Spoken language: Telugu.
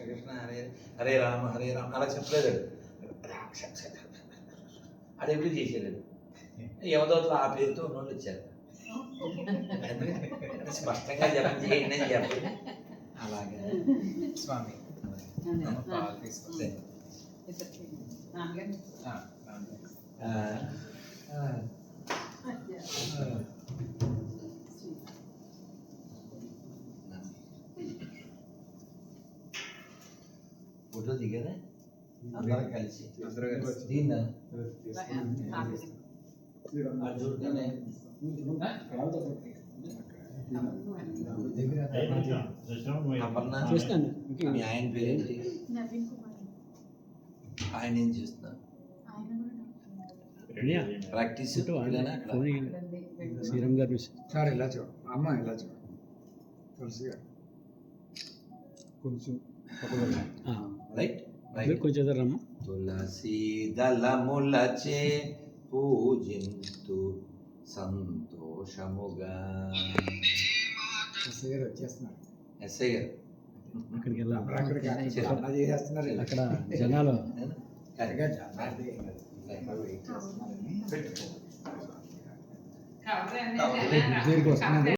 కృష్ణ హరే హరే రామ అలా చెప్పలేదు. అది ఎప్పుడు చేసేది యమదూతలు ఆ పేరుతో ఉన్నోళ్ళు వచ్చారు. స్పష్టంగా జపం చేయండి అని చెప్పి అలాగే స్వామి తీసుకొస్తే ఫోటో దిగారా అందరూ కలిసి దీన్ని చూడగానే మీ ఆయన పేరేంటి? ఆయన ఏం చేస్తున్నారు? ప్రాక్టీస్ శ్రీరామ్ గారు సార్ ఇలా చూడు అమ్మ ఇలా చూడు తులసి గారు కొంచెం రైట్ కొంచెం రమ్మ. తులసి దళములచే పూజింతు సంతోషముగా. ఎస్ఐ గారు వచ్చేస్తున్నారు. ఎస్ఐ గారు అక్కడికి వెళ్ళాలి. చేస్తున్నారు అక్కడ జనాలు దగ్గరికి వస్తున్నారు.